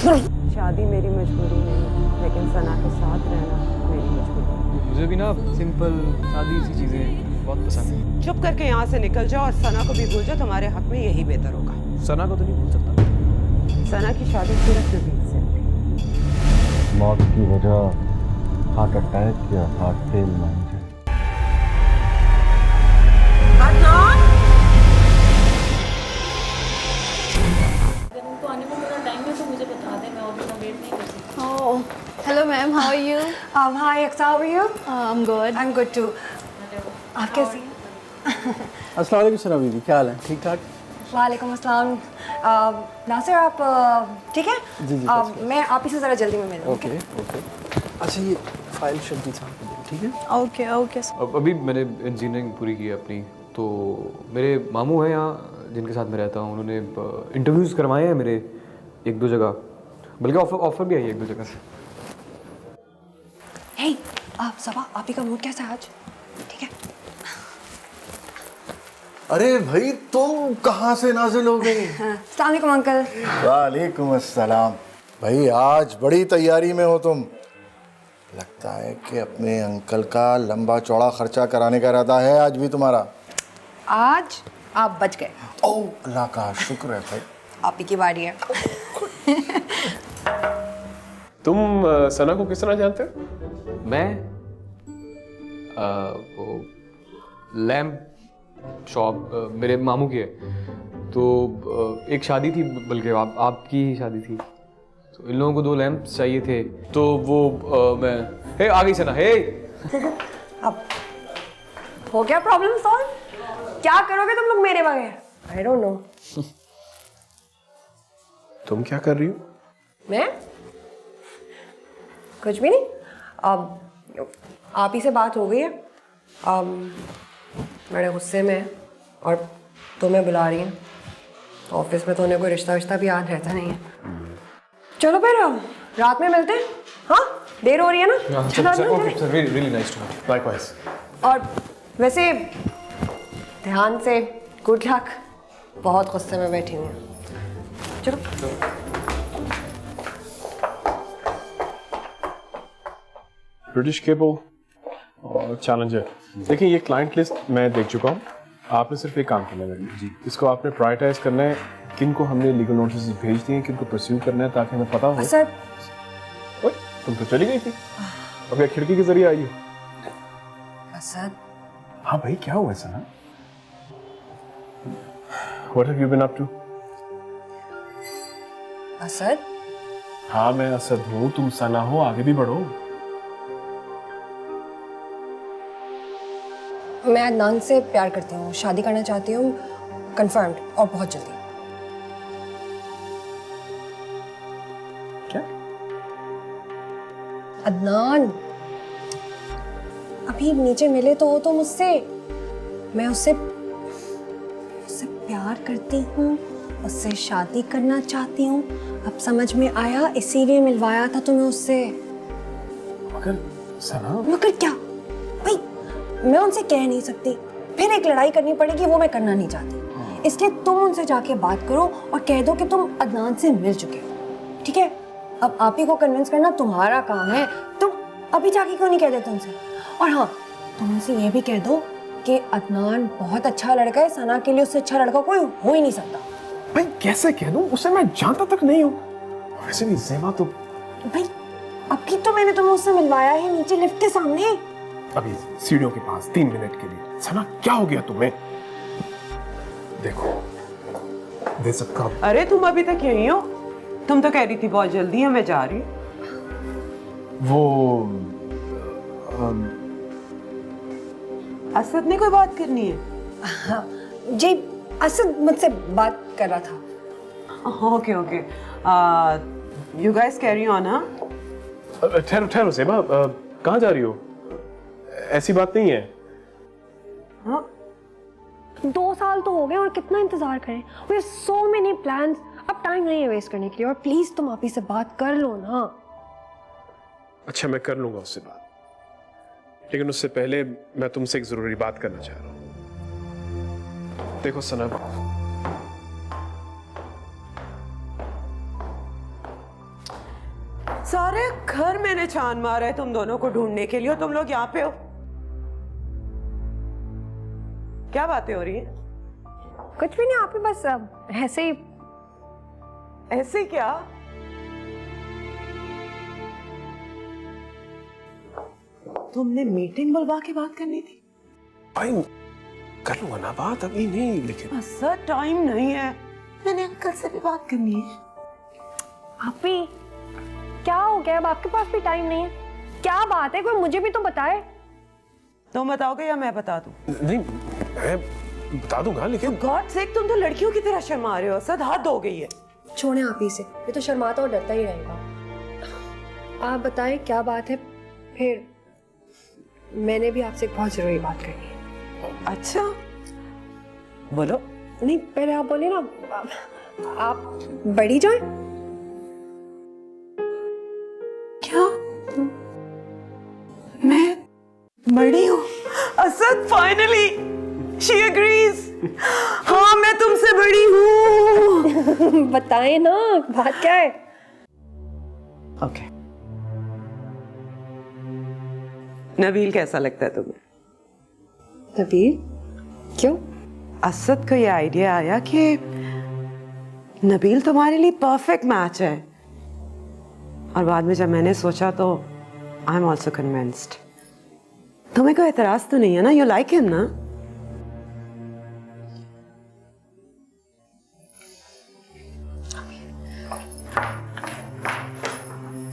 शादी मेरी मजबूरी नहीं है, लेकिन सना के साथ रहना मेरी मजबूरी है। मुझे भी ना सिंपल सादी सी चीज़ें बहुत पसंद है। चुप करके यहाँ से निकल जाओ और सना को भी भूल जाओ, तुम्हारे हक में यही बेहतर होगा। सना को तो नहीं भूल सकता। सना की शादी सिर्फ नबील से होगी। मौत की वजह हार्ट अटैक या हार्ट फेल मान जाए। Hello ma'am, how are you? Hi, Aksa, how are you? I'm good. I'm good too. आप कैसी हैं? अस्सलाम वालेकुम सना बीबी, क्या हाल है? ठीक ठाक? वालेकुम अस्सलाम। नासिर आप ठीक है? जी, मैं आप ही से ज़रा जल्दी में मिलूँ। Okay okay. अच्छा ये फाइल शर्टी साहब को दे, ठीक है? Okay, okay. अभी मैंने इंजीनियरिंग पूरी की है अपनी, तो मेरे मामू हैं यहाँ जिनके साथ मैं रहता हूँ, उन्होंने इंटरव्यूज़ करवाए हैं मेरे एक दो जगह, बल्कि ऑफर भी आई है एक दो जगह से। Hey, आप सबा आप ही का मूड कैसा है आज? ठीक है? अरे भाई तुम कहाँ से नाजिल हो गई? अस्सलाम वालेकुम अंकल। वालेकुम अस्सलाम। भाई आज बड़ी तैयारी में हो तुम। लगता है कि अपने अंकल का लंबा चौड़ा खर्चा कराने का इरादा है आज भी तुम्हारा। आज आप बच गए। ओह अल्लाह का शुक्र है भाई। आप ही की बारी है। तुम सना को किस तरह जानते हो? मैं वो लैम्प शॉप मेरे मामू की है, तो एक शादी थी, बल्कि आपकी ही शादी थी, तो इन लोगों को 2 लैम्प चाहिए थे, तो वो मैं हे आ गई सना, हे अब हो गया प्रॉब्लम सॉल्व? क्या करोगे तुम लोग मेरे बगैर? I don't know. तुम क्या कर रही हो? मैं कुछ भी नहीं। अब आप ही से बात हो गई है, बड़े गुस्से में है और तुम्हें बुला रही हैं। ऑफिस में तो उन्हें कोई रिश्ता विश्ता भी याद रहता नहीं है। चलो फिर रात में मिलते हैं। हाँ देर हो रही है ना? चलो really nice to meet. Likewise. और वैसे ध्यान से, गुड लक। बहुत गुस्से में बैठी हुई हूँ। चलो ब्रिटिश केबल और चैलेंजर। देखिए ये क्लाइंट लिस्ट मैं देख चुका हूँ। आपने सिर्फ एक काम करना है जी, इसको आपने प्रायोरिटाइज करना है, किन को हमने लीगल नोटिस भेज दिए, किन को परस्यू करना है, ताकि हमें पता हो। सर ओए, तुम तो चली गई थी, अब क्या खिड़की के जरिए आई हो? असद, हाँ भाई क्या हुआ ऐसा ना? What have you been up to? Asad, हाँ मैं असद हूँ, तुम सना हो, आगे भी बढ़ो। मैं अदनान से प्यार करती हूँ, शादी करना चाहती हूँ, कंफर्म्ड और बहुत जल्दी। क्या? अदनान, अभी नीचे मिले तो हो तो मुझसे। मैं उससे प्यार करती हूँ, उससे शादी करना चाहती हूँ। अब समझ में आया, इसीलिए मिलवाया था तुम्हें उससे। मगर सना, मगर क्या भाई, मैं उनसे कह नहीं सकती, फिर एक लड़ाई करनी पड़ेगी, वो मैं करना नहीं चाहती। इसलिए तुम उनसे जाके बात करो और कह दो कि तुम अदनान से मिल चुके हो, ठीक है? अब आप ही को कन्विंस करना तुम्हारा काम है, तुम अभी जाके क्यों नहीं कह देते उनसे? और हाँ, तुम उनसे ये भी कह दो कि अदनान बहुत अच्छा लड़का है, सना के लिए उससे अच्छा लड़का कोई हो ही नहीं सकता। भाई कैसे कह दूं? उसे मैं जानता तक नहीं हूँ। वैसे भी ज़ेबा तो भाई अभी तो मैंने तुम्हें उससे मिलवाया है, नीचे लिफ्ट के सामने। अभी सीढ़ियों के पास 3 मिनट के लिए। सना क्या हो गया तुम्हें? देखो, there's a problem। अरे तुम अभी तक यहीं हो? तुम तो कह रही थी बहुत जल्दी है, मैं जा रही हूँ। वो असद ने कोई बात करनी है? जी, असद मुझसे बात कर रहा था। Okay okay, you guys carry on. हाँ ठहरो ठहरो ज़ेबा, कहाँ जा रही हो? ऐसी बात नहीं है। हाँ 2 साल तो हो गए और कितना इंतजार करें? We have so many plans, अब टाइम नहीं है वेस्ट करने के लिए। और प्लीज तुम आप ही से बात कर लो ना। अच्छा मैं कर लूंगा उससे बात, लेकिन उससे पहले मैं तुमसे एक जरूरी बात करना चाह रहा हूं। देखो सना, घर मैंने छान मारा है तुम दोनों को ढूंढने के लिए और तुम लोग यहाँ पे हो। क्या बातें हो रही हैं? कुछ भी नहीं, आप ही बस ऐसे ही। ऐसे क्या? तुमने मीटिंग बुलवा के बात करनी थी। भाई कर लूंगा ना बात, अभी नहीं, लेकिन सर टाइम नहीं है, मैंने अंकल से भी बात करनी है। आप ही क्या हो गया? अब आपके पास भी टाइम नहीं है? क्या बात है, कोई मुझे भी तो बताए। तुम बताओगे या मैं बता दूं? नहीं मैं बता दूंगा, लेकिन गॉड सेक तुम तो लड़कियों की तरह शर्मा रहे हो। सद हद हो गई है। छोड़े आप ही से, ये तो शर्माता और डरता ही रहेगा। आप बताएं क्या बात है, फिर मैंने भी आपसे एक बहुत जरूरी बात करनी है। अच्छा बोलो। नहीं पहले आप बोले ना, आप बड़ी जाए। क्या मैं बड़ी हूँ? Asad finally she agrees. हाँ मैं तुमसे बड़ी हूँ। बताएं ना बात क्या है। ओके नबील कैसा लगता है तुम्हें? नबील? क्यों? असद को ये आइडिया आया कि नबील तुम्हारे लिए परफेक्ट मैच है, और बाद में जब मैंने सोचा तो आई एम ऑल्सो कन्विंस्ड। तुम्हें कोई एतराज तो नहीं है ना? यू लाइक हिम ना?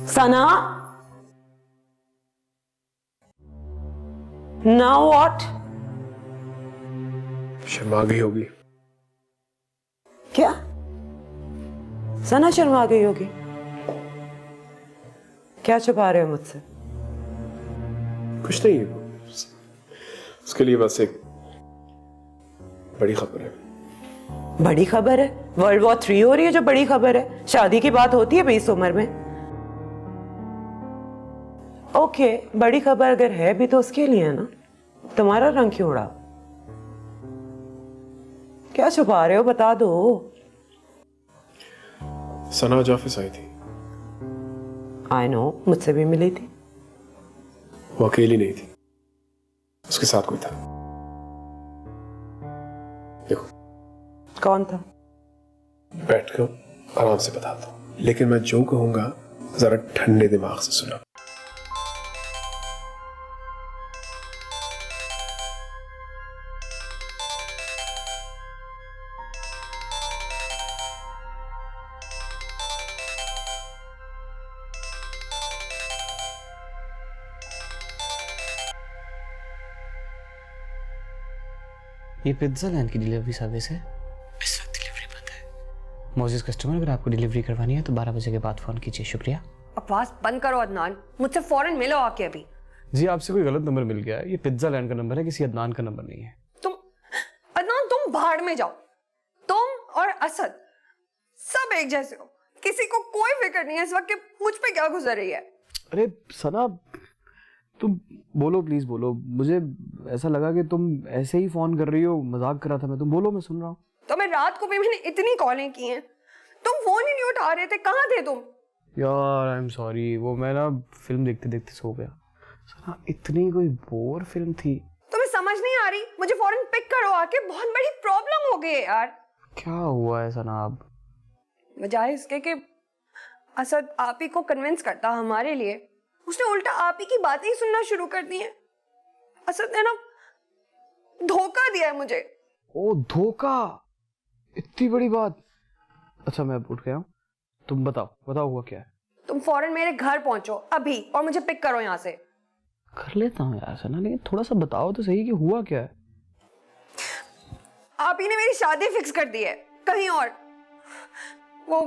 सना नाउ व्हाट? शर्मा गई होगी। क्या सना शर्मा गई होगी? क्या छुपा रहे हो मुझसे? कुछ नहीं, उसके लिए बस एक बड़ी खबर है। बड़ी खबर है? वर्ल्ड वॉर 3 हो रही है जो बड़ी खबर है? शादी की बात होती है भाई इस उम्र में? ओके बड़ी खबर अगर है भी तो उसके लिए है ना। तुम्हारा रंग क्यों उड़ा? क्या छुपा रहे हो, बता दो। सना आज ऑफिस आई थी। आई नो, मुझसे भी मिली थी। वो अकेली नहीं थी, उसके साथ कोई था। देखो कौन था? बैठ कर आराम से बताता हूँ, लेकिन मैं जो कहूंगा जरा ठंडे दिमाग से सुना। ये पिज्जा लैंड की डिलीवरी सर्विस है। इस वक्त डिलीवरी बंद है। मोजिस कस्टमर, अगर आपको डिलीवरी करवानी है तो 12 बजे के बाद फोन कीजिए। शुक्रिया। आवाज बंद करो अदनान, मुझसे फौरन मिलो आके अभी। जी आपसे कोई गलत नंबर मिल गया है, ये पिज्जा लैंड का नंबर है, किसी अदनान का नंबर नहीं है। तुम अदनान, तुम भाड़ में जाओ। तुम और असद सब एक जैसे हो, किसी को कोई फिक्र नहीं है इस वक्त कि मुझ पे क्या गुजर रही है। अरे सना तुम बोलो, प्लीज बोलो। मुझे ऐसा लगा कि तुम ऐसे ही फोन कर रही हो, मजाक कर रहा था मैं। तुम बोलो, मैं सुन रहा हूँ। तो मैं रात को भी मैंने इतनी कॉलें की हैं, तुम फोन ही नहीं उठा रहे थे, कहाँ थे तुम? यार आई एम सॉरी, वो मैं ना फिल्म देखते देखते सो गया। सना इतनी कोई बोर फिल्म थी। तुम्हें समझ नहीं आ रही? मुझे फौरन पिक करो आके, बहुत बड़ी प्रॉब्लम हो गई है यार। क्या हुआ है सना? अब बजाय इसके कि असद आप ही को कन्विंस करता हमारे लिए, उसने उल्टा आप ही की बातें ही सुनना शुरू कर दी हैं। असद ने ना धोखा दिया है मुझे। ओ धोखा? इतनी बड़ी बात? अच्छा मैं उठ गया हूँ, तुम बताओ बताओ हुआ क्या है। तुम फौरन मेरे घर पहुंचो अभी और मुझे पिक करो यहाँ से। कर लेता हूँ यार सना, लेकिन थोड़ा सा बताओ तो सही कि हुआ क्या है। आप ही ने मेरी शादी फिक्स कर दी है कहीं और। वो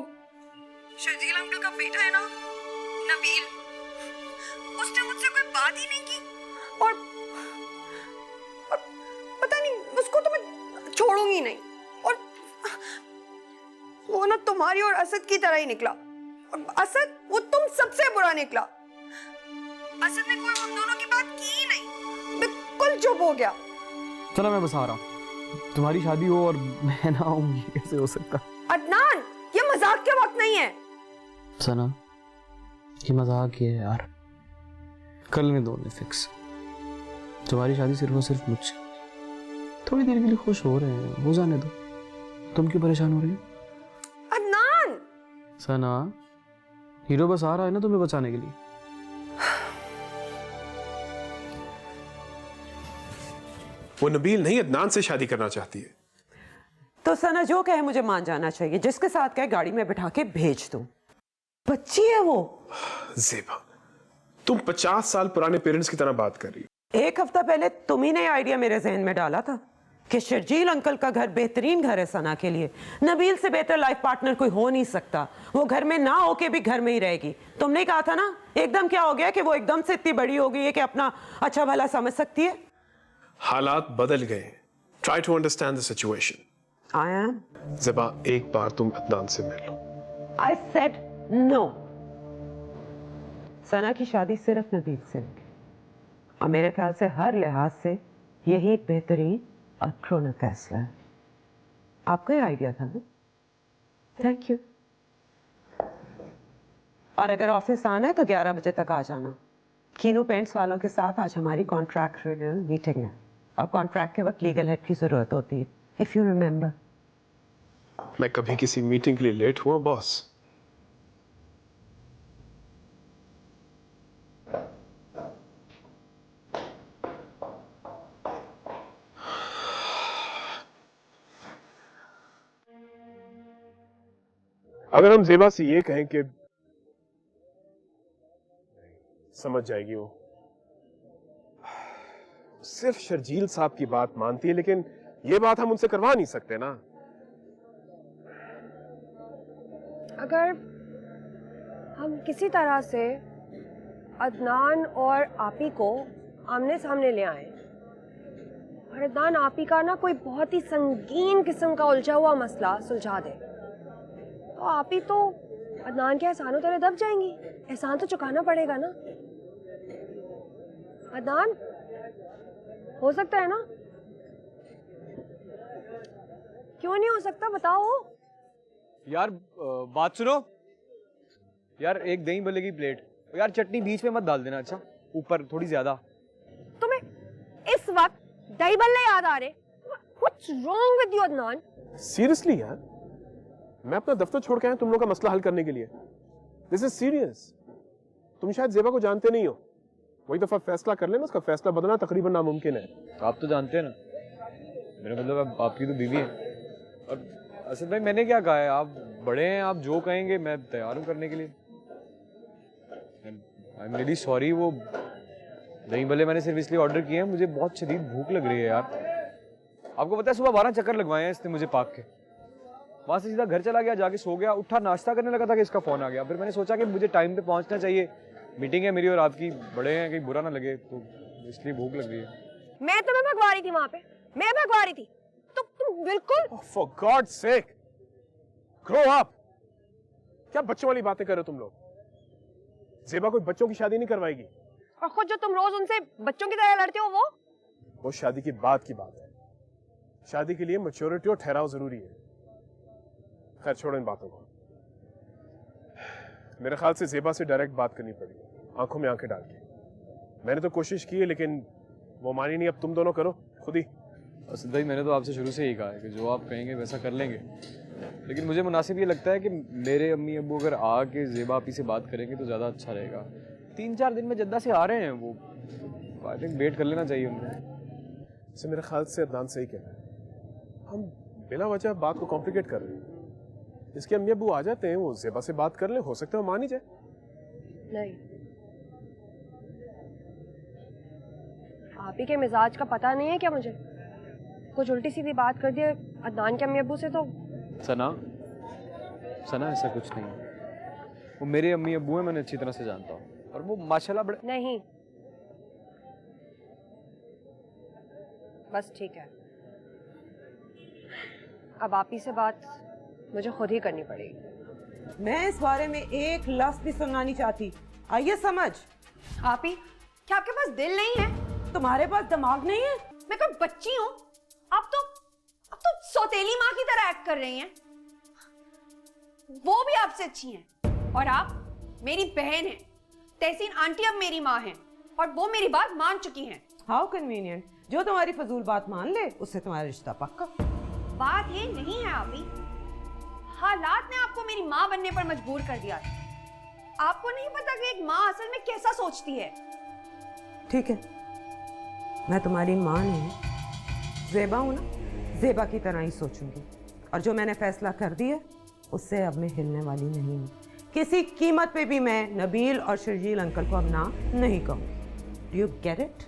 शर्जील अंकल का बेटा है ना नबील, उसने मुझसे कोई बात ही नहीं की, और पता नहीं उसको तो मैं छोड़ूंगी नहीं। और वो ना तुम्हारी और असद की तरह ही निकला, और असद वो तुम सबसे बुरा निकला। असद ने कोई हम दोनों की बात की ही नहीं, बिल्कुल चुप हो गया। चलो मैं बस आ रहा हूँ, तुम्हारी शादी हो और मैं ना आऊँ, ये कैसे हो सकता? अदनान ये मजाक के वक्त नहीं है। सना ये मजाक ही है यार, कर लेंगे दोनों फिक्स। तुम्हारी शादी सिर्फ और सिर्फ मुझसे, थोड़ी देर के लिए खुश हो रहे हैं, हो जाने दो। तुम क्यों परेशान हो रही हो? अदनान! सना, हीरो बस आ रहा है ना तुम्हें बचाने के लिए। वो नबील नहीं अदनान से शादी करना चाहती है। तो सना जो कहे मुझे मान जाना चाहिए, जिसके साथ कहे गाड़ी में बिठा के भेज दूं। बच्ची है वो। ज़ेबा, तुम 50 साल पुराने पेरेंट्स की तरह बात कर रही हो। एक हफ्ता पहले तुम ही ने आइडिया मेरे जहन में डाला था कि शर्जील अंकल का घर बेहतरीन घर है सना के लिए। नबील से बेहतर लाइफ पार्टनर कोई हो नहीं सकता। वो घर में ना होके भी घर में ही रहेगी। तुमने कहा था ना, एकदम क्या हो गया कि वो एकदम से इतनी बड़ी हो गई है कि अपना अच्छा भला समझ सकती है। हालात बदल गए। Try to understand the situation. I am. Zeba, एक बार तुम अदनान से मिल लो। I said no. सना की शादी सिर्फ नबील से होगी और मेरे ख्याल से हर लिहाज से यही एक बेहतरीन और क्रोना फैसला है। आपका ही आइडिया था ना? Thank you. और अगर ऑफिस आना है तो 11 बजे तक आ जाना। कीनू पेंट्स वालों के साथ आज हमारी कॉन्ट्रैक्ट रिन्यूअल मीटिंग है और कॉन्ट्रैक्ट के वक्त लीगल हेड की जरूरत होती है, इफ यू रिमेंबर। मैं कभी किसी मीटिंग के लिए लेट हुआ बॉस? अगर हम ज़ेबा से ये कहें कि समझ जाएगी वो, सिर्फ शर्जील साहब की बात मानती है, लेकिन ये बात हम उनसे करवा नहीं सकते ना। अगर हम किसी तरह से अदनान और आपी को आमने सामने ले आए और अदनान आपी का ना कोई बहुत ही संगीन किस्म का उलझा हुआ मसला सुलझा दे, तो आपी तो अदनान के एहसानों तले दब जाएंगी। एहसान तो चुकाना पड़ेगा ना। अदनान, हो सकता है ना? क्यों नहीं हो सकता, बताओ। यार बात सुनो यार, एक दही भल्ले की प्लेट। यार चटनी बीच में मत डाल देना, अच्छा ऊपर थोड़ी ज्यादा। तुम्हें इस वक्त दही बल्ले याद आ रहे? What's wrong with you, Adnan? Seriously यार, मैं अपना दफ्तर छोड़ के आया तुम लोग का मसला हल करने के लिए। This is serious. तुम शायद ज़ेबा को जानते नहीं हो। वही दफा फैसला कर लेना, उसका फैसला बदलना तकरीबन नामुमकिन है। आप तो जानते हैं ना, मेरा मतलब आपकी तो बीवी है। और असद भाई, मैंने क्या कहा है, आप बड़े हैं, आप जो कहेंगे मैं तैयार हूँ करने के लिए। I am really sorry. वो दही भले मैंने सिर्फ इसलिए ऑर्डर किए हैं, मुझे बहुत शदीद भूख लग रही है यार। आपको पता है सुबह 12 चक्कर लगवाए हैं इसने मुझे पार्क के। वहाँ से सीधा घर चला गया, जाके सो गया, उठा नाश्ता करने लगा था कि इसका फोन आ गया। फिर मैंने सोचा कि मुझे टाइम पे पहुंचना चाहिए, मीटिंग है मेरी और आपकी, बड़े हैं, कहीं बुरा ना लगे, तो इसलिए भूख लग रही है। मैं तुम्हें भगवा रही थी वहां पे, मैं भगवा रही थी। तुम बिल्कुल for god's sake, grow up. क्या बच्चों वाली बातें कर रहे हो तुम लोग? ज़ेबा कोई बच्चों की शादी नहीं करवाएगी। और खुद जो तुम रोज उनसे बच्चों की तरह लड़ते हो वो शादी की बात की बात है। शादी के लिए मैच्योरिटी और ठहराव जरूरी है। खैर छोड़ो इन बातों को। मेरे ख्याल से ज़ेबा से डायरेक्ट बात करनी पड़ेगी, आंखों में आंखें डाल के। मैंने तो कोशिश की है लेकिन वो मानी नहीं। अब तुम दोनों करो खुद ही। असद भाई, मैंने तो आपसे शुरू से ही कहा है कि जो आप कहेंगे वैसा कर लेंगे, लेकिन मुझे मुनासिब ये लगता है कि मेरे अम्मी अब्बू अगर आके ज़ेबा आपी से बात करेंगे तो ज़्यादा अच्छा रहेगा। 3-4 दिन में जद्दा से आ रहे हैं वो, आई थिंक वेट कर लेना चाहिए उनको। से मेरे ख्याल से अदनान सही कह रहा है। हम बिला वजह बात को कॉम्प्लिकेट कर रहे हैं। इसके अम्मी अब्बू आ जाते हैं, वो ज़ेबा से बात कर ले, हो सकता है वो मान ही जाए। नहीं, आप ही के मिजाज का पता नहीं है क्या मुझे? कुछ उल्टी सीधी बात कर दी अदनान के अम्मी अब्बू से तो। सना ऐसा कुछ नहीं है। वो मेरे अम्मी अब्बू हैं, मैंने अच्छी तरह से जानता हूँ, और वो माशाल्लाह बड़े। नहीं, बस ठीक है। अब आप ही से बात मुझे खुद ही करनी पड़ेगी। मैं इस बारे में एक लफ्ज भी सुनना नहीं चाहती, आइए समझ। आप ही, क्या आपके पास दिल नहीं है? तुम्हारे पास दिमाग नहीं है? मैं कोई बच्ची हूँ? अब तो सौतेली माँ की तरह एक्ट कर रही हैं। वो भी आपसे अच्छी हैं और आप मेरी बहन हैं। तहसीन आंटी अब मेरी माँ हैं और वो मेरी बात मान चुकी हैं। हाउ कन्वीनियंट, जो तुम्हारी फजूल बात मान ले उससे तुम्हारा रिश्ता पक्का। बात ये नहीं है आपी, हालात ने आपको मेरी माँ बनने पर मजबूर कर दिया। आपको नहीं पता कि एक माँ असल में कैसा सोचती है। ठीक है, मैं तुम्हारी माँ नहीं, ज़ेबा हूं ना, ज़ेबा की तरह ही सोचूंगी। और जो मैंने फैसला कर दिया उससे अब मैं हिलने वाली नहीं हूँ। किसी कीमत पे भी मैं नबील और शर्जील अंकल को अब ना नहीं कहूँगी। Do you get it?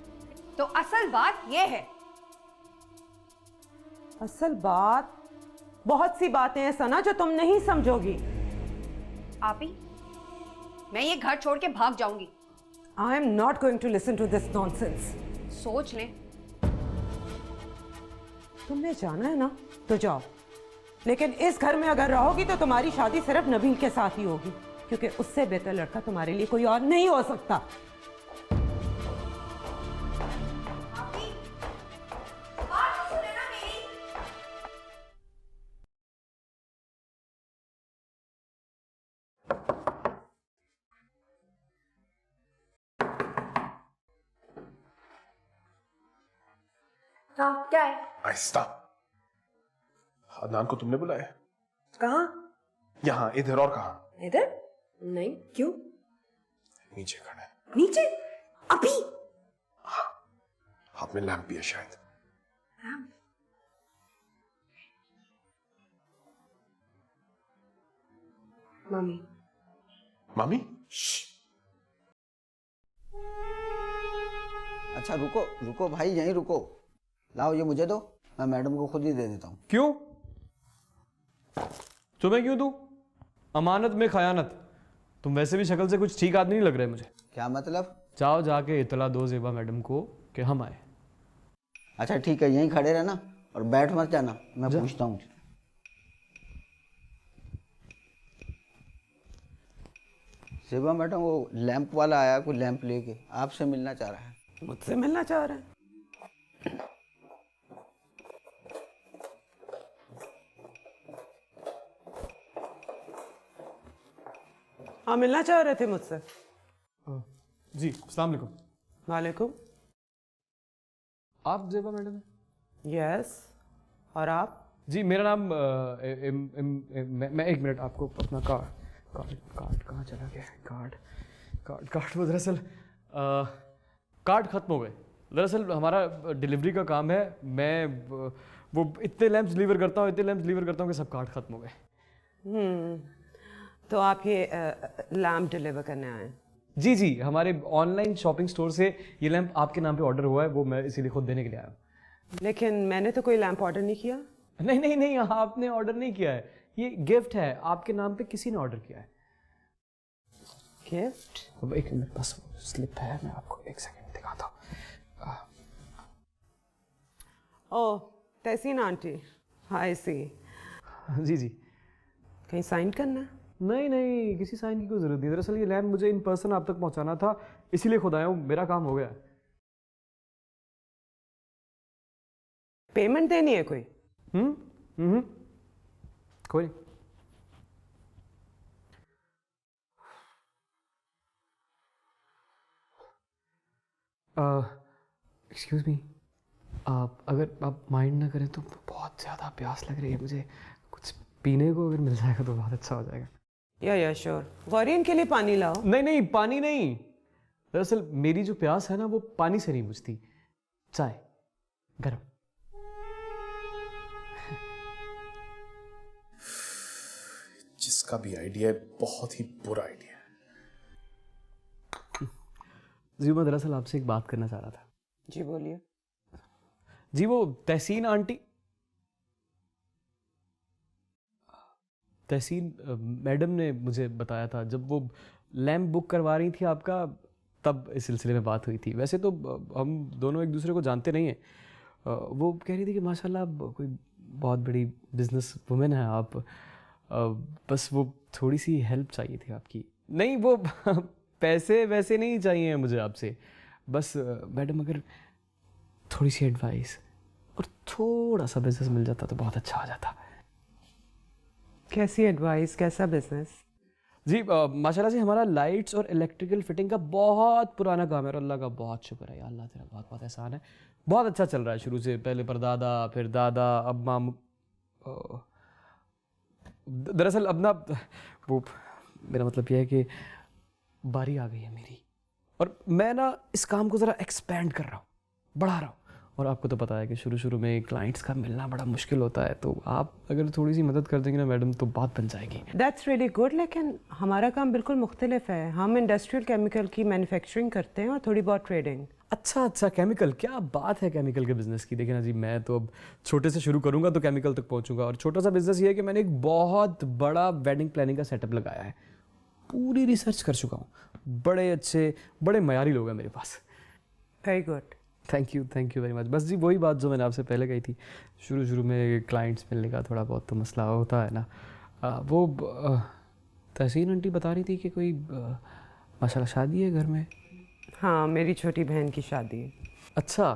तो असल बात ये है। असल बात, बहुत सी बातें हैं सना जो तुम नहीं समझोगी। आपी, मैं ये घर छोड़ के भाग जाऊंगी। I am not going to listen to this nonsense. सोच लें। तुमने जाना है ना तो जाओ, लेकिन इस घर में अगर रहोगी तो तुम्हारी शादी सिर्फ नबील के साथ ही होगी, क्योंकि उससे बेहतर लड़का तुम्हारे लिए कोई और नहीं हो सकता। हाँ, क्या है? आहिस्ता। अदनान को तुमने बुलाया? कहाँ? यहाँ, इधर और कहाँ? इधर? नहीं, क्यों? नीचे खड़ा है। नीचे? अभी? हाथ में लैंप भी है शायद। मम्मी। मामी? अच्छा रुको रुको भाई, यहीं रुको। लाओ ये मुझे दो, मैं मैडम को खुद ही दे देता हूँ। क्यों? तुम्हें क्यों दूं? अमानत में खयानत। तुम वैसे भी शक्ल से कुछ ठीक आदमी नहीं लग रहे मुझे। क्या मतलब? जाओ जाके इतला दो ज़ेबा मैडम को कि हम आए। अच्छा ठीक है, यहीं खड़े रहना और बैठ मत जाना, मैं पूछता हूँ। ज़ेबा मैडम, वो लैंप वाला आया, कोई लैंप लेके आपसे मिलना चाह रहा है। मुझसे मिलना चाह रहे हैं? हाँ, मिलना चाह रहे थे मुझसे। जी, अस्सलाम वालेकुम। वालेकुम। आप ज़ेबा मैडम हैं? यस। और आप? जी, मेरा नाम मैं एक मिनट, आपको अपना कार्ड कहाँ चला गया है? कार्ड वो दरअसल कार्ड ख़त्म हो गए। दरअसल हमारा डिलीवरी का काम है, मैं वो इतने लैंप्स डिलीवर करता हूँ कि सब कार्ड ख़त्म हो गए। तो आप ये लैम्प डिलीवर करने आए हैं? जी, हमारे ऑनलाइन शॉपिंग स्टोर से ये लैंप आपके नाम पे ऑर्डर हुआ है, वो मैं इसीलिए खुद देने के लिए आया हूँ। लेकिन मैंने तो कोई लैंप ऑर्डर नहीं किया। नहीं, आपने ऑर्डर नहीं किया है, ये गिफ्ट है, आपके नाम पे किसी ने ऑर्डर किया है। गिफ्ट? अब एक मिनट, बस स्लिप है, मैं आपको एक सेकंड दिखाता हूँ। ओह, तहसीन आंटी, हाय सी। जी। कहीं साइन करना है? नहीं, किसी साइन की कोई ज़रूरत नहीं। दरअसल ये लैंप मुझे इन पर्सन आप तक पहुँचाना था, इसीलिए खुद आया हूँ, मेरा काम हो गया। पेमेंट देनी है कोई? कोई नहीं। एक्सक्यूज़ मी, अगर आप माइंड ना करें तो बहुत ज़्यादा प्यास लग रही है मुझे, कुछ पीने को अगर मिल जाएगा तो बहुत अच्छा हो जाएगा। या श्योर। गौरीन के लिए पानी लाओ। नहीं, पानी नहीं। दरअसल मेरी जो प्यास है ना, वो पानी से नहीं बुझती, चाय गरम। जिसका भी आइडिया है, बहुत ही बुरा आइडिया है। जी, मैं दरअसल आपसे एक बात करना चाह रहा था। जी बोलिए। जी, वो तहसीन मैडम ने मुझे बताया था, जब वो लैंप बुक करवा रही थी आपका, तब इस सिलसिले में बात हुई थी। वैसे तो हम दोनों एक दूसरे को जानते नहीं हैं। वो कह रही थी कि माशाल्लाह कोई बहुत बड़ी बिजनेस वुमेन है आप, बस वो थोड़ी सी हेल्प चाहिए थी आपकी। नहीं, वो पैसे वैसे नहीं चाहिए मुझे आपसे, बस मैडम अगर थोड़ी सी एडवाइस और थोड़ा सा बिजनेस मिल जाता तो बहुत अच्छा हो जाता। कैसी एडवाइस, कैसा बिजनेस? जी माशाल्लाह से हमारा लाइट्स और इलेक्ट्रिकल फिटिंग का बहुत पुराना काम है और अल्लाह का बहुत शुक्र है, या अल्लाह तेरा बहुत बहुत एहसान है। बहुत अच्छा चल रहा है शुरू से, पहले परदादा फिर दादा अब मामू। दरअसल अब ना वो मेरा मतलब यह है कि बारी आ गई है मेरी, और मैं ना इस काम को ज़रा एक्सपेंड कर रहा हूँ, बढ़ा रहा हूँ। और आपको तो पता है कि शुरू शुरू में क्लाइंट्स का मिलना बड़ा मुश्किल होता है, तो आप अगर थोड़ी सी मदद कर देंगे ना मैडम तो बात बन जाएगी। दैट्स रियली गुड, लेकिन हमारा काम बिल्कुल मुख्तलिफ है। हम इंडस्ट्रियल केमिकल की मैन्युफैक्चरिंग करते हैं और थोड़ी बहुत ट्रेडिंग। अच्छा अच्छा, केमिकल, क्या बात है केमिकल के बिज़नेस की। देखिए ना जी, मैं तो अब छोटे से शुरू करूँगा तो केमिकल तक पहुँचूंगा। और छोटा सा बिज़नेस ये है कि मैंने एक बहुत बड़ा वेडिंग प्लानिंग का सेटअप लगाया है, पूरी रिसर्च कर चुका हूँ, बड़े अच्छे बड़े मयारी लोग हैं मेरे पास। Very good, thank you very much. बस जी वही बात जो मैंने आपसे पहले कही थी, शुरू शुरू में क्लाइंट्स मिलने का थोड़ा बहुत तो मसला होता है ना। वो तहसीन आंटी बता रही थी कि कोई माशाल्लाह शादी है घर में। हाँ, मेरी छोटी बहन की शादी है। अच्छा,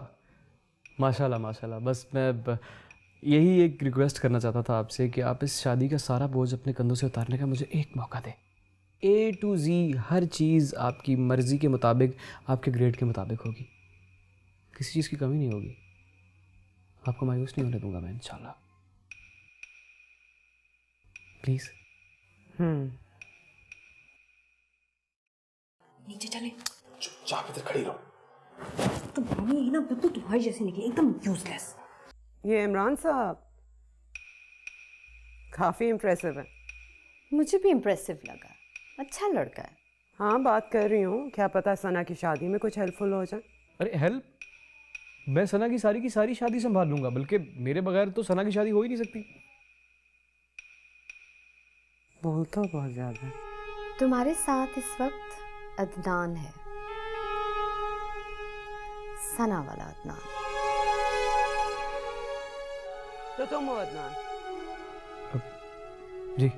माशाल्लाह माशाल्लाह। बस मैं यही एक रिक्वेस्ट करना चाहता था आपसे कि आप इस शादी का सारा बोझ अपने कंधों से उतारने का मुझे एक मौका दें। A to Z हर चीज़ आपकी मर्ज़ी के मुताबिक, आपके ग्रेड के मुताबिक होगी, किसी चीज़ की कमी नहीं होगी। आपको मायूस नहीं होने दूंगा मैं इंशाल्लाह। प्लीज़। नीचे चले। चुपचाप इधर खड़ी रहो। तो भाभी ये ना बिल्कुल तुम्हारी जैसी निकली, एकदम यूजलेस। ये इमरान साहब काफ़ी इम्प्रेसिव है। मुझे भी इम्प्रेसिव लगा, अच्छा लड़का है। हाँ, बात कर रही हूँ, क्या पता सना की शादी में कुछ हेल्पफुल हो जाए। अरे हेल्प, मैं सना की सारी शादी संभाल लूंगा, बल्कि मेरे बगैर तो सना की शादी हो ही नहीं सकती। बोल तो बहुत ज़्यादा। तुम्हारे साथ इस वक्त अदनान है, सना वाला अदनान। तो तुम हो अदनान। जी।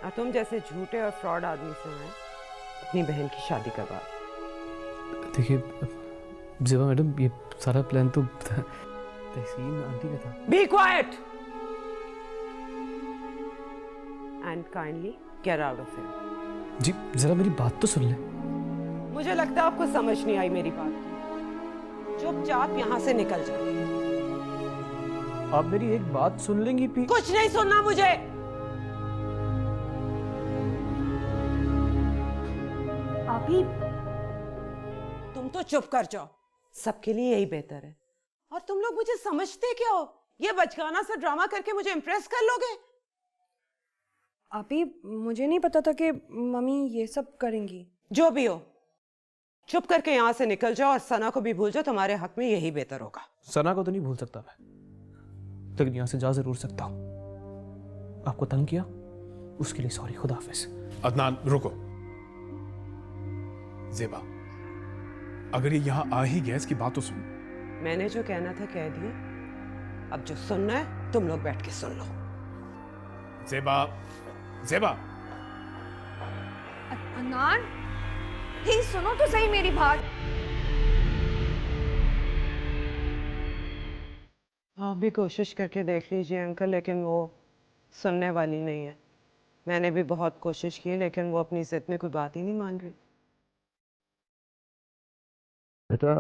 और तुम जैसे झूठे और फ्रॉड आदमी से आए अपनी बहन की शादी करवा। देखिए ज़ेबा मैडम, ये सारा प्लान तो तहसीन आंटी का था। Be quiet and kindly get out of here. जी ज़रा मेरी बात तो सुन ले। मुझे लगता है आपको समझ नहीं आई मेरी बात, चुपचाप यहाँ से निकल जाओ। आप मेरी एक बात सुन लेंगी प्लीज? कुछ नहीं सुनना मुझे। अभी तुम तो चुप कर जाओ, सबके लिए यही बेहतर है। और तुम लोग मुझे समझते क्या हो? ये बचकाना सा ड्रामा करके मुझे इम्प्रेस कर लोगे? अभी मुझे नहीं पता था कि मम्मी ये सब करेंगी। जो भी हो, चुप करके यहाँ से निकल जाओ और सना को भी भूल जाओ, तुम्हारे हक में यही बेहतर होगा। सना को तो नहीं भूल सकता मैं, लेकिन यहाँ से जा जरूर सकता हूँ। आपको तंग किया उसके लिए सॉरी, खुदा हाफिज। अदनान रुको। ज़ेबा, अगर ये यहाँ आ ही गया इसकी बात तो सुन। मैंने जो कहना था कह दिया, अब जो सुनना है तुम लोग बैठ के सुन लो। ज़ेबा, ज़ेबा। अदनान, प्लीज सुनो तो सही मेरी बात। आप भी कोशिश करके देख लीजिए अंकल, लेकिन वो सुनने वाली नहीं है। मैंने भी बहुत कोशिश की, लेकिन वो अपनी जिद में कोई बात ही नहीं मान रही। बेटा,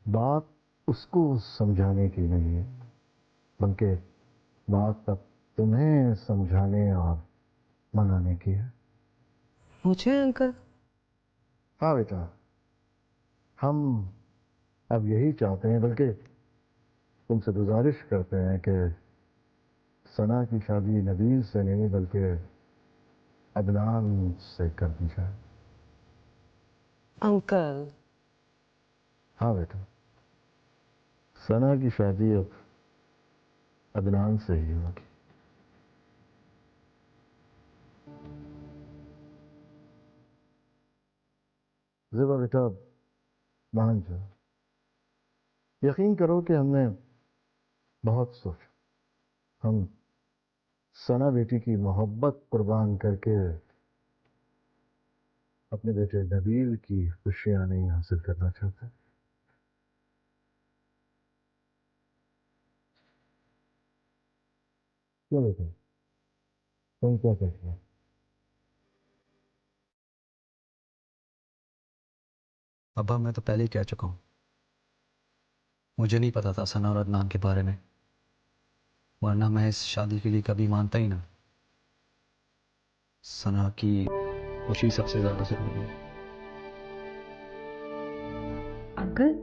बात उसको समझाने की नहीं है, बल्कि बात अब तुम्हें समझाने और मनाने की है। मुझे अंकल? हाँ बेटा, हम अब यही चाहते हैं, बल्कि तुमसे गुजारिश करते हैं कि सना की शादी नबील से नहीं बल्कि अदनान से कर दी जाए। अंकल? हाँ बेटा, सना की शादी अब अदनान से ही होगी। ज़ेबा बेटा, मान जाओ, यकीन करो कि हमने बहुत सोचा। हम सना बेटी की मोहब्बत कुर्बान करके अपने बेटे नबील की खुशियां नहीं हासिल करना चाहते। क्यों बेटे, तुम क्या कहते हो? अब्बा मैं तो पहले ही कह चुका हूँ, मुझे नहीं पता था सना और अदनान के बारे में, वरना मैं इस शादी के लिए कभी मानता ही ना। सना की खुशी सबसे ज्यादा जरूरी है। अंकल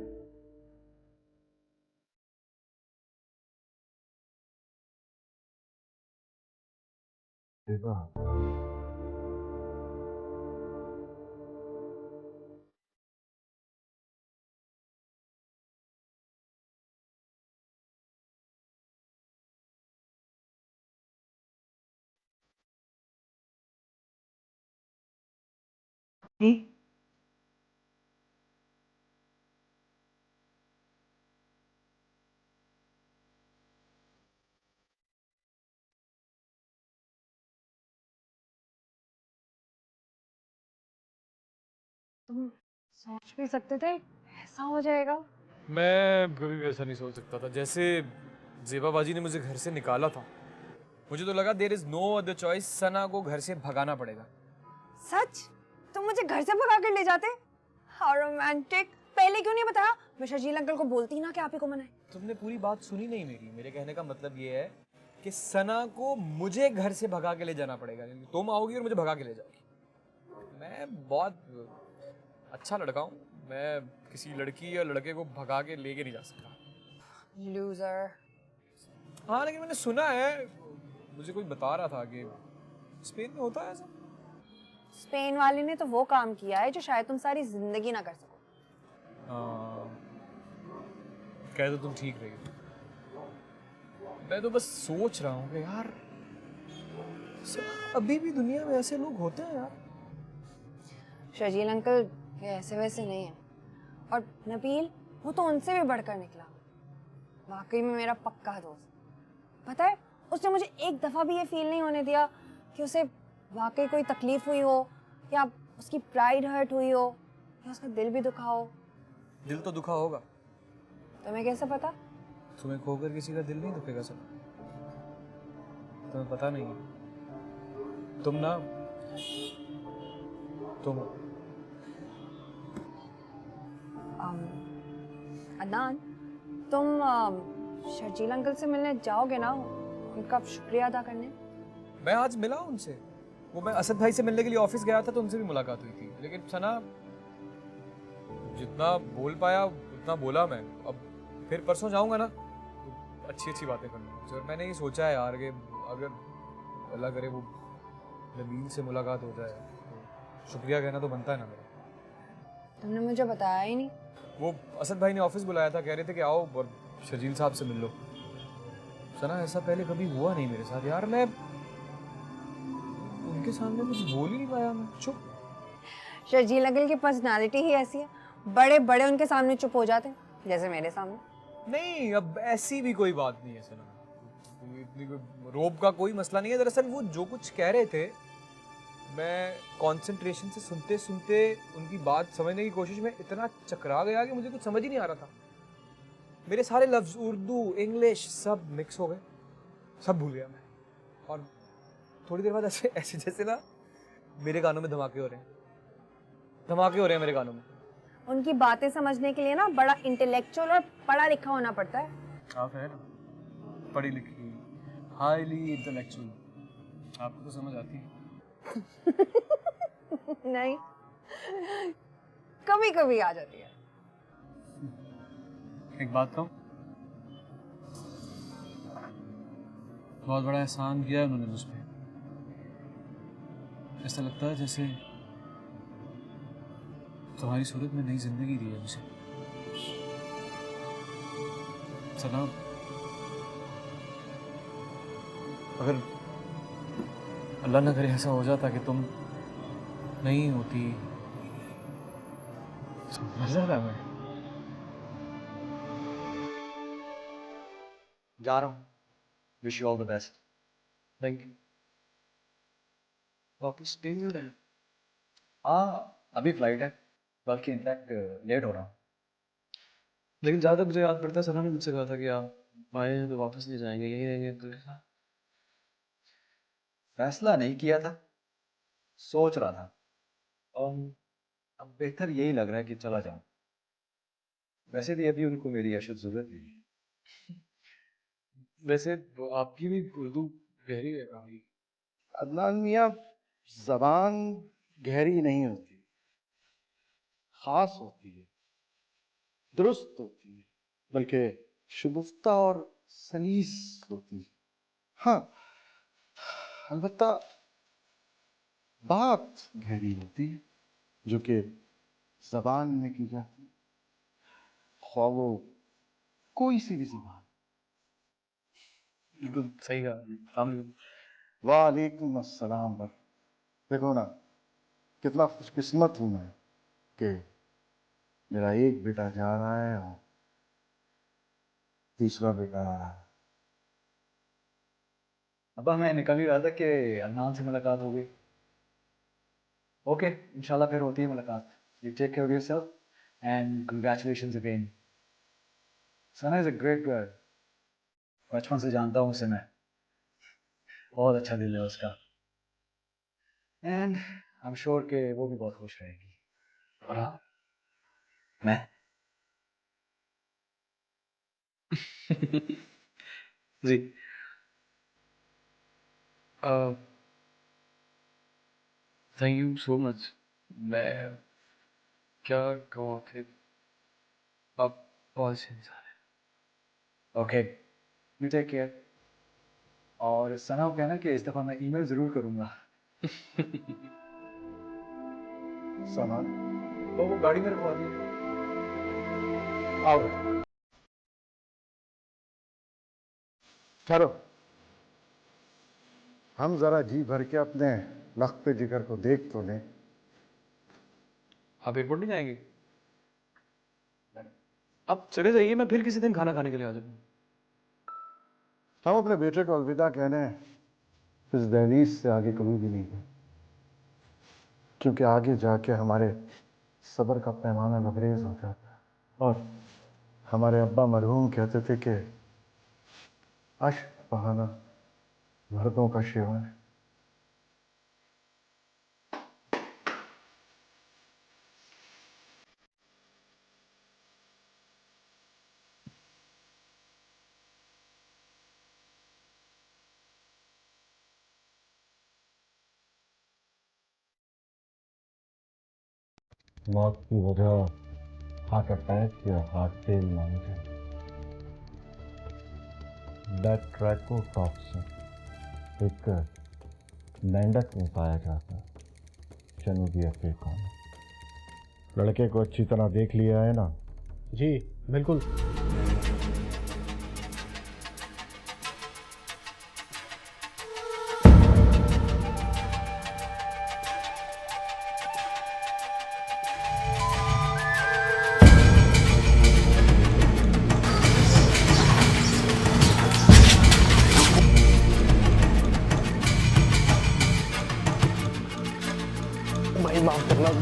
सेबा, तुम सोच भी सकते थे ऐसा हो जाएगा? मैं कभी भी ऐसा नहीं सोच सकता था। जैसे जेबा बाजी ने मुझे घर से निकाला था, मुझे तो लगा there is no other choice, Sana को घर से भगाना पड़ेगा। सच? तुम मुझे घर से भगा कर ले जाते? How romantic! पहले क्यों नहीं बताया? मैं शर्जील अंकल को बोलती ना कि आप ही को मनाए। तुमने पूरी बात सुनी नहीं मेरी। मेरे कहने का मतलब ये है कि सना को मुझे घर से भगा के ले जाना पड़ेगा। तुम आओगी और मुझे भगा के ले जाओगी। मैं बहुत अच्छा लड़का हूँ, मैं किसी लड़की या लड़के को भगा के लेके नहीं जा सकता। लूजर। हाँ, लेकिन मैंने सुना है, मुझे कोई बता रहा था कि स्पेन में होता है ऐसा। स्पेन वाले ने तो वो काम किया है जो शायद तुम सारी जिंदगी ना कर सको। कह तो तुम ठीक रही हो। मैं तो बस सोच रहा हूँ कि यार अभी भी दुनिया में ऐसे लोग होते हैं यार। शर्जील अंकल ये ऐसे वैसे नहीं है, और नबील वो तो उनसे भी बढ़कर निकला। वाकई में मेरा पक्का दोस्त। पता है, उसने मुझे एक दफा भी ये फील नहीं होने दिया कि उसे वाकई कोई तकलीफ हुई हो, या उसकी प्राइड हर्ट हुई हो, या उसका दिल भी दुखा हो। दिल तो दुखा होगा। तुम्हें कैसे पता? तुम्हें खोकर किसी का दिल नहीं दुखेगा सब। तुम्हें पता नहीं है। तुम अदनान, तुम शर्जील अंकल से मिलने जाओगे ना, उनका शुक्रिया अदा करने? मैं आज मिला उनसे। वो मैं असद भाई से मिलने के लिए ऑफिस गया था तो उनसे भी मुलाकात हुई थी, लेकिन सना जितना बोल पाया उतना बोला मैं। अब फिर परसों जाऊंगा ना तो अच्छी बातें करूँगा। और मैंने ये सोचा है यार कि अगर अल्लाह करे वो नबील से मुलाकात हो जाए तो शुक्रिया कहना तो बनता है ना मेरा। तुमने मुझे बताया ही नहीं। वो असद भाई ने ऑफिस बुलाया था, कह रहे थे कि आओ और शर्जील साहब से मिल लो। सना ऐसा पहले कभी हुआ नहीं मेरे साथ यार। मैं उनके सामने कुछ बोल ही नहीं पाया, मैं चुप। शर्जील अंकल की पर्सनालिटी ही ऐसी है, बड़े बड़े उनके सामने चुप हो जाते हैं, जैसे मेरे सामने। नहीं, अब ऐसी भी कोई बात नहीं है सना, इतनी कोई रोब का कोई मसला नहीं है। दरअसल वो जो कुछ कह रहे थे, मैं कंसंट्रेशन से सुनते सुनते उनकी बात समझने की कोशिश में इतना चकरा गया कि मुझे कुछ समझ ही नहीं आ रहा था। मेरे सारे लफ्ज उर्दू इंग्लिश सब मिक्स हो गए, सब भूल गया मैं। और थोड़ी देर बाद ऐसे ऐसे जैसे ना मेरे कानों में धमाके हो रहे हैं मेरे कानों में। उनकी बातें समझने के लिए ना बड़ा इंटेलेक्चुअल और पढ़ा लिखा होना पड़ता है। आप है ना पढ़ी लिखी, हाईली इंटेलेक्चुअल, आपको तो समझ आती है। नहीं, कभी कभी आ जाती है। एक बात कहूं, बहुत बड़ा एहसान किया है उन्होंने मुझ पे। ऐसा लगता है जैसे तुम्हारी सूरत में नई जिंदगी दी है मुझे। सलाम। अगर अल्लाह ना करे ऐसा हो जाता कि तुम नहीं होती तो मर जाता मैं। जा रहा हूँ, wish you all the best. Thank you. वापस हाँ, अभी फ्लाइट है, बल्कि इनफैक्ट लेट हो रहा हूँ। लेकिन ज़्यादा मुझे याद पड़ता है, सना ने मुझसे कहा था कि आप आए हैं तो वापस नहीं जाएंगे, यही रहेंगे तो। फैसला नहीं किया था, सोच रहा था। अब बेहतर यही लग रहा है कि चला जाऊं। वैसे भी अभी उनको मेरी अशद जरूरत नहीं है। वैसे आपकी भी उर्दू गहरी है काफी। अदनान मियाँ, जबान गहरी नहीं होती, खास होती है, दुरुस्त होती है, बल्कि शुगुफ्ता और सलीस होती है। हाँ, अलबत्ता बात गहरी होती है जो कि जबान में की जाती है, ख्वाह वो कोई सी भी जबान। बिल्कुल सही कहा। हम वालेकुम अस्सलाम। पर देखो ना, कितना खुशकिस्मत हूं मैं कि मेरा एक बेटा जा रहा है और तीसरा बेटा आ रहा है। अब्बा मैं निकल ही रहा था कि अदनान से मुलाकात हो गई। ओके, इंशाल्लाह फिर होती है मुलाकात। You take care of yourself and congratulations again. Sana is a great girl. बचपन से जानता हूँ उसे मैं। बहुत अच्छा दिल है उसका। एंड आई एम श्योर कि वो भी बहुत खुश रहेगी। और हाँ, मैं जी थैंक यू सो मच। मैं क्या कहूँ फिर, आप बहुत अच्छे इंसान हैं। Okay, you take care. और सना को कहना कि इस दफ़ा मैं ईमेल ज़रूर करूँगा। सना, तो वो गाड़ी मेरे को आती है। आओ चलो, हम जरा जी भर के अपने लख्त जिगर को देख तो लें। आप एयरपोर्ट नहीं जाएंगे? आप चले जाइए, मैं फिर किसी दिन खाना खाने के लिए आ जाऊँगा। हम अपने बेटे को अलविदा कहने इस दहलीज से आगे कभी भी नहीं, क्योंकि आगे जाके हमारे सब्र का पैमाना लबरेज हो जाता है। और हमारे अब्बा मरहूम कहते थे कि अश्क बहाना मर्दों का शिवा है। मौत की वजह हार्ट अटैक या हार्ट फेल मानी जाए। ब्लड ट्राइकोटॉक्सिन एक मेंढक में पाया जाता है, जनूबी अफ्रीका में। लड़के को अच्छी तरह देख लिया है ना? जी बिल्कुल। भाई माफ करना।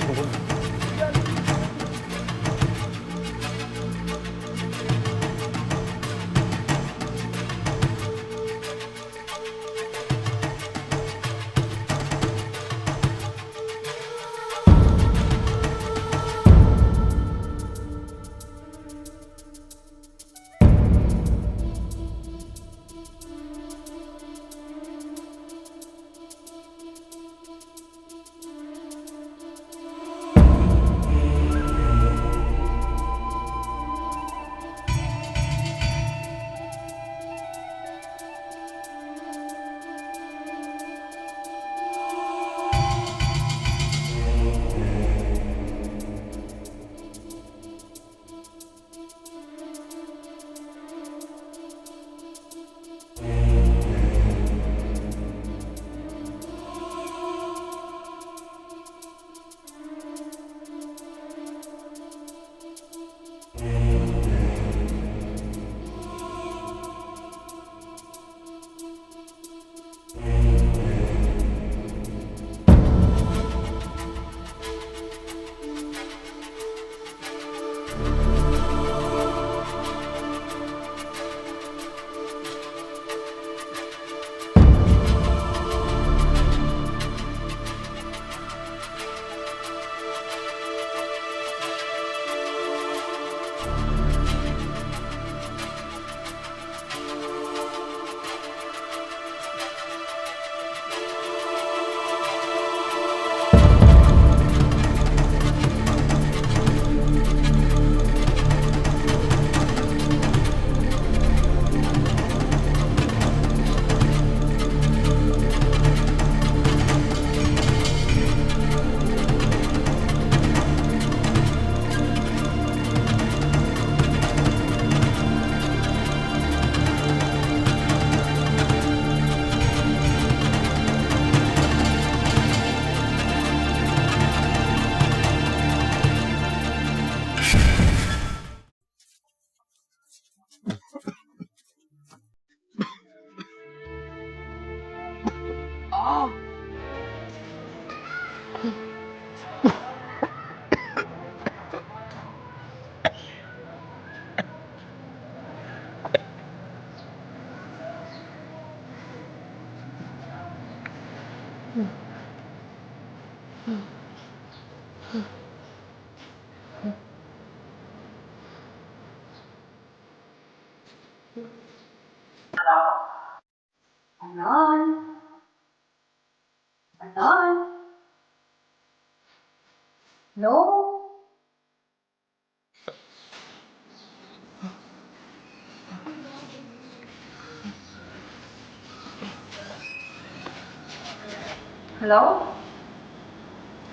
हेलो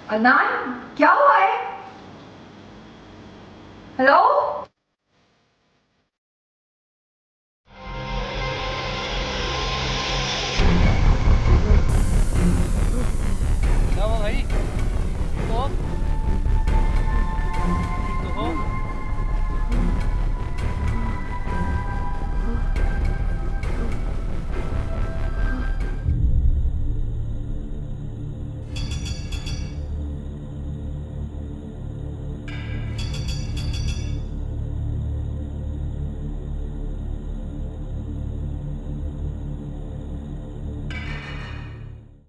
अदनान, क्या हुआ है? हेलो